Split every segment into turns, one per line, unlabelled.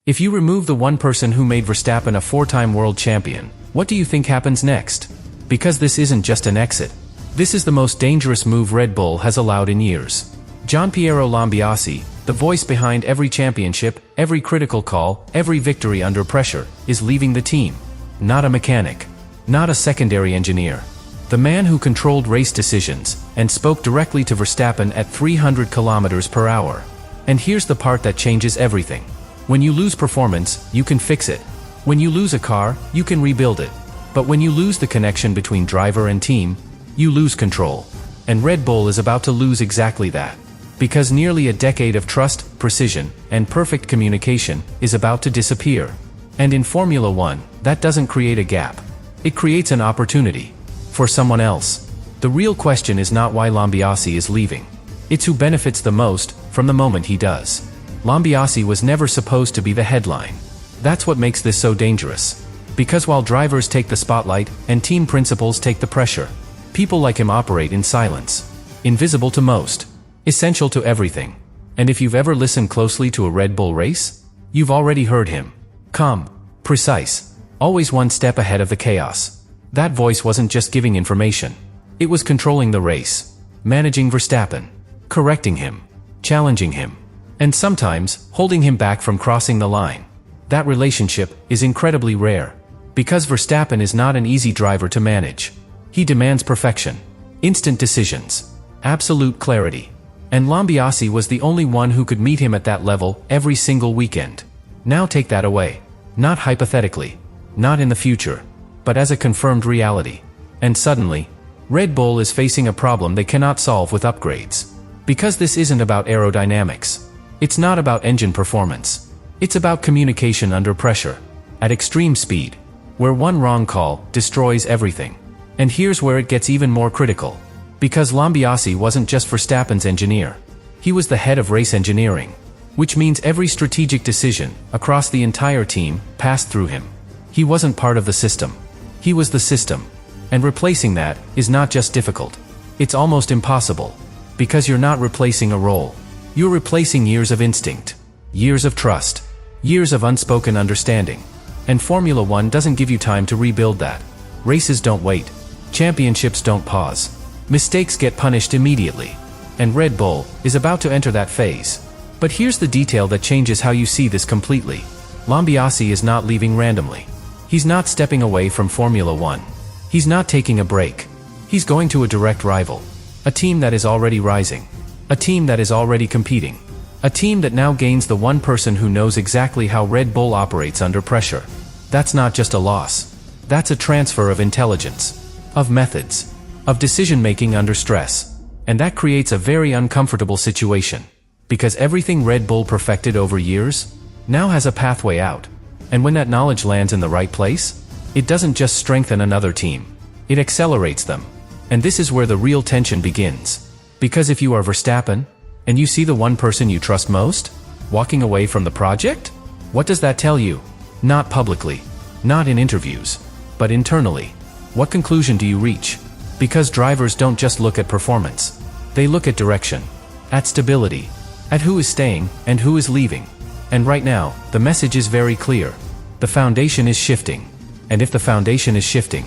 If you remove the one person who made Verstappen a four-time world champion, what do you think happens next? Because this isn't just an exit. This is the most dangerous move Red Bull has allowed in years. Gianpiero Lambiase, the voice behind every championship, every critical call, every victory under pressure, is leaving the team. Not a mechanic. Not a secondary engineer. The man who controlled race decisions and spoke directly to Verstappen at 300 kilometers per hour. And here's the part that changes everything. When you lose performance, you can fix it. When you lose a car, you can rebuild it. But when you lose the connection between driver and team, you lose control. And Red Bull is about to lose exactly that. Because nearly a decade of trust, precision, and perfect communication is about to disappear. And in Formula One, that doesn't create a gap. It creates an opportunity. For someone else. The real question is not why Lambiase is leaving. It's who benefits the most from the moment he does. Lambiase was never supposed to be the headline. That's what makes this so dangerous. Because while drivers take the spotlight and team principals take the pressure, people like him operate in silence. Invisible to most. Essential to everything. And if you've ever listened closely to a Red Bull race, you've already heard him. Calm, precise, always one step ahead of the chaos. That voice wasn't just giving information. It was controlling the race, managing Verstappen, correcting him, challenging him, and sometimes holding him back from crossing the line. That relationship is incredibly rare. Because Verstappen is not an easy driver to manage. He demands perfection, instant decisions, absolute clarity. And Lambiase was the only one who could meet him at that level every single weekend. Now take that away. Not hypothetically, not in the future, but as a confirmed reality. And suddenly, Red Bull is facing a problem they cannot solve with upgrades. Because this isn't about aerodynamics. It's not about engine performance. It's about communication under pressure, at extreme speed, where one wrong call destroys everything. And here's where it gets even more critical. Because Lambiase wasn't just Verstappen's engineer. He was the head of race engineering. Which means every strategic decision, across the entire team, passed through him. He wasn't part of the system. He was the system. And replacing that is not just difficult. It's almost impossible. Because you're not replacing a role. You're replacing years of instinct. Years of trust. Years of unspoken understanding. And Formula One doesn't give you time to rebuild that. Races don't wait. Championships don't pause. Mistakes get punished immediately. And Red Bull is about to enter that phase. But here's the detail that changes how you see this completely. Lambiase is not leaving randomly. He's not stepping away from Formula One. He's not taking a break. He's going to a direct rival. A team that is already rising. A team that is already competing. A team that now gains the one person who knows exactly how Red Bull operates under pressure. That's not just a loss. That's a transfer of intelligence. Of methods. Of decision-making under stress. And that creates a very uncomfortable situation. Because everything Red Bull perfected over years, now has a pathway out. And when that knowledge lands in the right place, it doesn't just strengthen another team. It accelerates them. And this is where the real tension begins. Because if you are Verstappen, and you see the one person you trust most, walking away from the project, what does that tell you? Not publicly, not in interviews, but internally. What conclusion do you reach? Because drivers don't just look at performance. They look at direction, at stability, at who is staying and who is leaving. And right now, the message is very clear. The foundation is shifting. And if the foundation is shifting,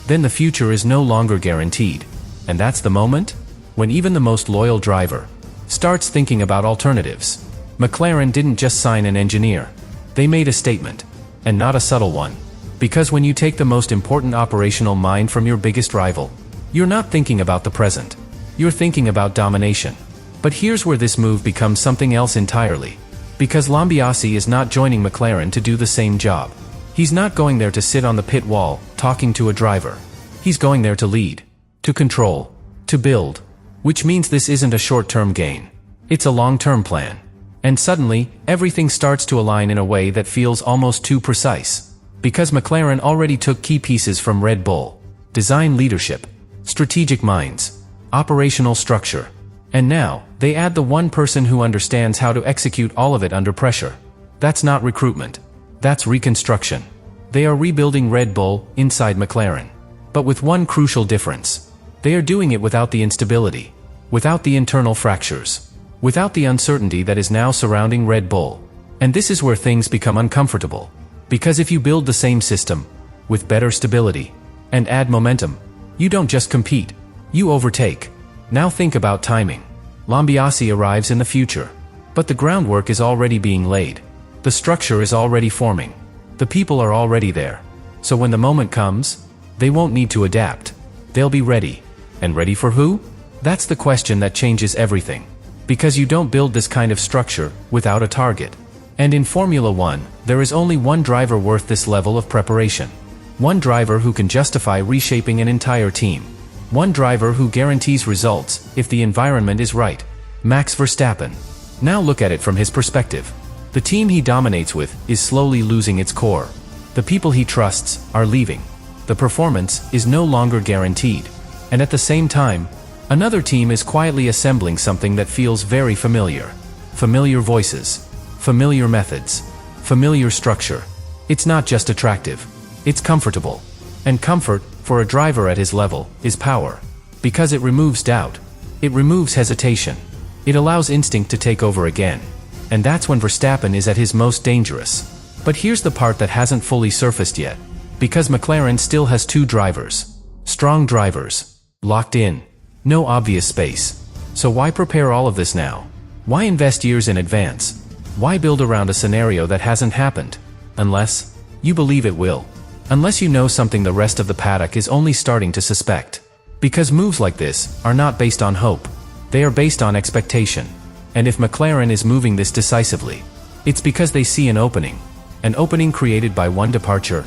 then the future is no longer guaranteed. And that's the moment when even the most loyal driver starts thinking about alternatives. McLaren didn't just sign an engineer. They made a statement. And not a subtle one. Because when you take the most important operational mind from your biggest rival, you're not thinking about the present. You're thinking about domination. But here's where this move becomes something else entirely. Because Lambiase is not joining McLaren to do the same job. He's not going there to sit on the pit wall, talking to a driver. He's going there to lead. To control. To build. Which means this isn't a short-term gain. It's a long-term plan. And suddenly, everything starts to align in a way that feels almost too precise. Because McLaren already took key pieces from Red Bull. Design leadership. Strategic minds. Operational structure. And now, they add the one person who understands how to execute all of it under pressure. That's not recruitment. That's reconstruction. They are rebuilding Red Bull inside McLaren. But with one crucial difference. They are doing it without the instability. Without the internal fractures. Without the uncertainty that is now surrounding Red Bull. And this is where things become uncomfortable. Because if you build the same system, with better stability, and add momentum, you don't just compete, you overtake. Now think about timing. Lambiase arrives in the future. But the groundwork is already being laid. The structure is already forming. The people are already there. So when the moment comes, they won't need to adapt. They'll be ready. And ready for who? That's the question that changes everything. Because you don't build this kind of structure without a target. And in Formula One, there is only one driver worth this level of preparation. One driver who can justify reshaping an entire team. One driver who guarantees results if the environment is right. Max Verstappen. Now look at it from his perspective. The team he dominates with is slowly losing its core. The people he trusts are leaving. The performance is no longer guaranteed. And at the same time, another team is quietly assembling something that feels very familiar. Familiar voices. Familiar methods. Familiar structure. It's not just attractive. It's comfortable. And comfort, for a driver at his level, is power. Because it removes doubt. It removes hesitation. It allows instinct to take over again. And that's when Verstappen is at his most dangerous. But here's the part that hasn't fully surfaced yet. Because McLaren still has two drivers. Strong drivers. Locked in. No obvious space. So why prepare all of this now? Why invest years in advance? Why build around a scenario that hasn't happened? Unless you believe it will. Unless you know something the rest of the paddock is only starting to suspect. Because moves like this are not based on hope. They are based on expectation. And if McLaren is moving this decisively, it's because they see an opening. An opening created by one departure.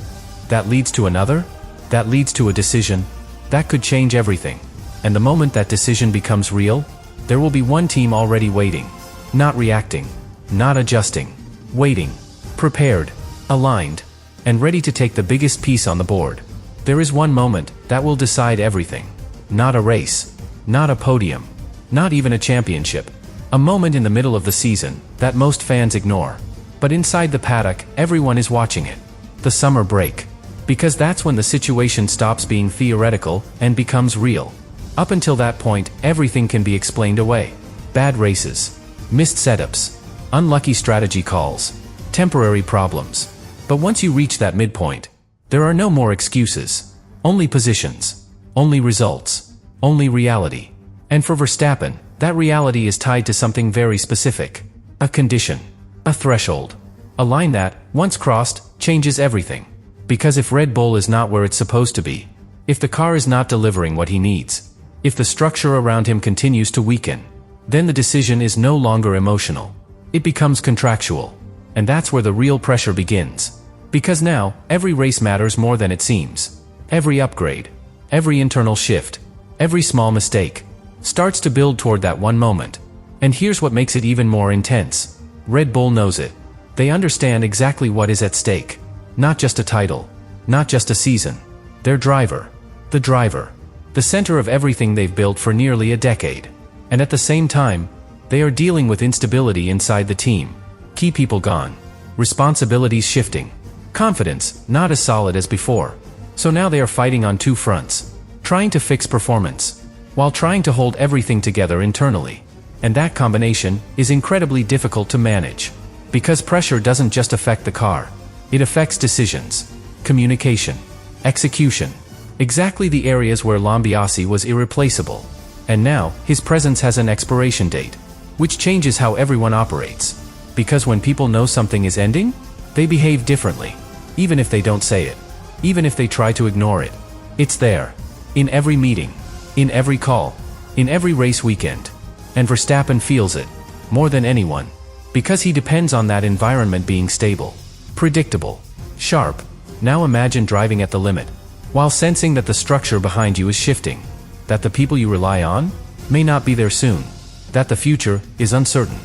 That leads to another. That leads to a decision. That could change everything. And the moment that decision becomes real, there will be one team already waiting. Not reacting. Not adjusting. Waiting. Prepared. Aligned. And ready to take the biggest piece on the board. There is one moment that will decide everything. Not a race. Not a podium. Not even a championship. A moment in the middle of the season that most fans ignore. But inside the paddock, everyone is watching it. The summer break. Because that's when the situation stops being theoretical and becomes real. Up until that point, everything can be explained away. Bad races. Missed setups. Unlucky strategy calls. Temporary problems. But once you reach that midpoint, there are no more excuses. Only positions. Only results. Only reality. And for Verstappen, that reality is tied to something very specific. A condition. A threshold. A line that, once crossed, changes everything. Because if Red Bull is not where it's supposed to be, if the car is not delivering what he needs, if the structure around him continues to weaken, then the decision is no longer emotional. It becomes contractual. And that's where the real pressure begins. Because now, every race matters more than it seems. Every upgrade, every internal shift, every small mistake, starts to build toward that one moment. And here's what makes it even more intense. Red Bull knows it. They understand exactly what is at stake. Not just a title. Not just a season. Their driver. The driver. The center of everything they've built for nearly a decade. And at the same time, they are dealing with instability inside the team. Key people gone. Responsibilities shifting. Confidence not as solid as before. So now they are fighting on two fronts. Trying to fix performance, while trying to hold everything together internally. And that combination is incredibly difficult to manage. Because pressure doesn't just affect the car. It affects decisions, communication, execution. Exactly the areas where Lambiase was irreplaceable. And now, his presence has an expiration date. Which changes how everyone operates. Because when people know something is ending, they behave differently. Even if they don't say it. Even if they try to ignore it. It's there. In every meeting. In every call. In every race weekend. And Verstappen feels it. More than anyone. Because he depends on that environment being stable. Predictable. Sharp. Now imagine driving at the limit. While sensing that the structure behind you is shifting. That the people you rely on may not be there soon. That the future is uncertain.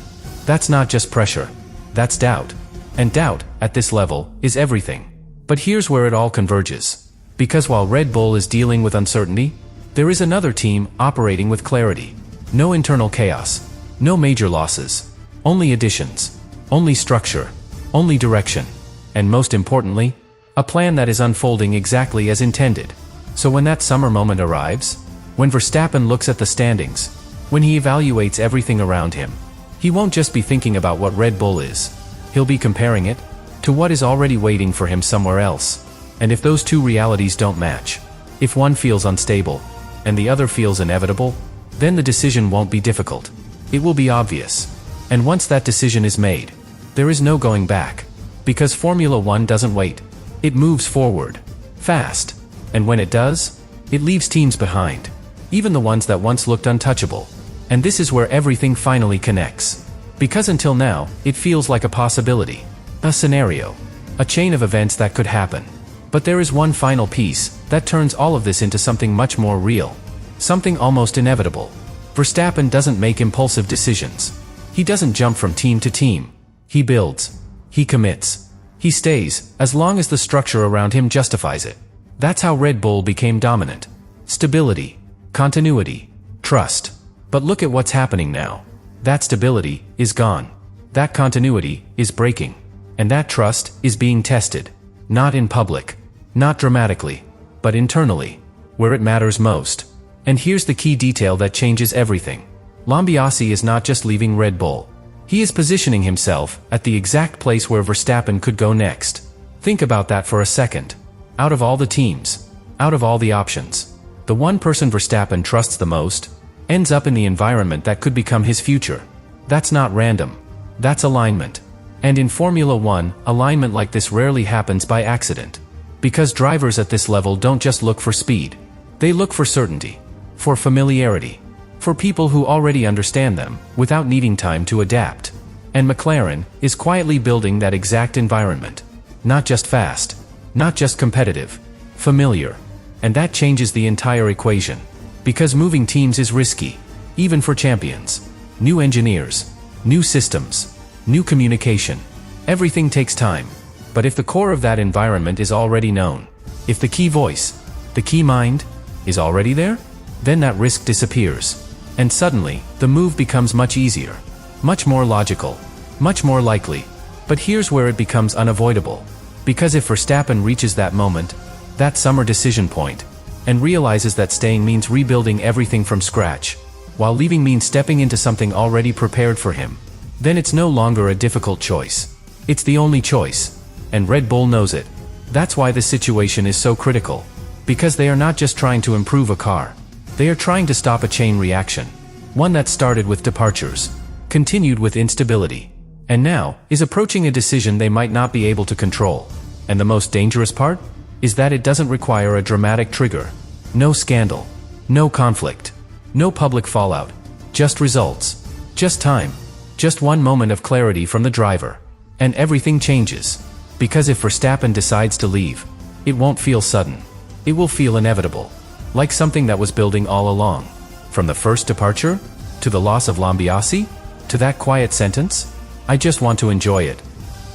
That's not just pressure. That's doubt. And doubt, at this level, is everything. But here's where it all converges. Because while Red Bull is dealing with uncertainty, there is another team operating with clarity. No internal chaos. No major losses. Only additions. Only structure. Only direction. And most importantly, a plan that is unfolding exactly as intended. So when that summer moment arrives, when Verstappen looks at the standings, when he evaluates everything around him, he won't just be thinking about what Red Bull is. He'll be comparing it to what is already waiting for him somewhere else. And if those two realities don't match, if one feels unstable and the other feels inevitable, then the decision won't be difficult. It will be obvious. And once that decision is made, there is no going back. Because Formula One doesn't wait. It moves forward. Fast. And when it does, it leaves teams behind. Even the ones that once looked untouchable. And this is where everything finally connects. Because until now, it feels like a possibility. A scenario. A chain of events that could happen. But there is one final piece that turns all of this into something much more real. Something almost inevitable. Verstappen doesn't make impulsive decisions. He doesn't jump from team to team. He builds. He commits. He stays, as long as the structure around him justifies it. That's how Red Bull became dominant. Stability. Continuity. Trust. But look at what's happening now. That stability is gone. That continuity is breaking. And that trust is being tested. Not in public. Not dramatically. But internally. Where it matters most. And here's the key detail that changes everything. Lambiase is not just leaving Red Bull. He is positioning himself at the exact place where Verstappen could go next. Think about that for a second. Out of all the teams, out of all the options, the one person Verstappen trusts the most ends up in the environment that could become his future. That's not random. That's alignment. And in Formula One, alignment like this rarely happens by accident. Because drivers at this level don't just look for speed. They look for certainty. For familiarity. For people who already understand them, without needing time to adapt. And McLaren is quietly building that exact environment. Not just fast. Not just competitive. Familiar. And that changes the entire equation. Because moving teams is risky. Even for champions. New engineers. New systems. New communication. Everything takes time. But if the core of that environment is already known, if the key voice, the key mind, is already there, then that risk disappears. And suddenly, the move becomes much easier. Much more logical. Much more likely. But here's where it becomes unavoidable. Because if Verstappen reaches that moment, that summer decision point, and realizes that staying means rebuilding everything from scratch, while leaving means stepping into something already prepared for him, then it's no longer a difficult choice. It's the only choice. And Red Bull knows it. That's why this situation is so critical. Because they are not just trying to improve a car. They are trying to stop a chain reaction. One that started with departures, continued with instability, and now is approaching a decision they might not be able to control. And the most dangerous part is that it doesn't require a dramatic trigger. No scandal. No conflict. No public fallout. Just results. Just time. Just one moment of clarity from the driver. And everything changes. Because if Verstappen decides to leave, it won't feel sudden. It will feel inevitable. Like something that was building all along. From the first departure, to the loss of Lambiase, to that quiet sentence, "I just want to enjoy it."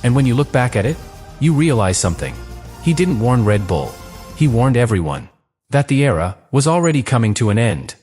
And when you look back at it, you realize something. He didn't warn Red Bull. He warned everyone. That the era was already coming to an end.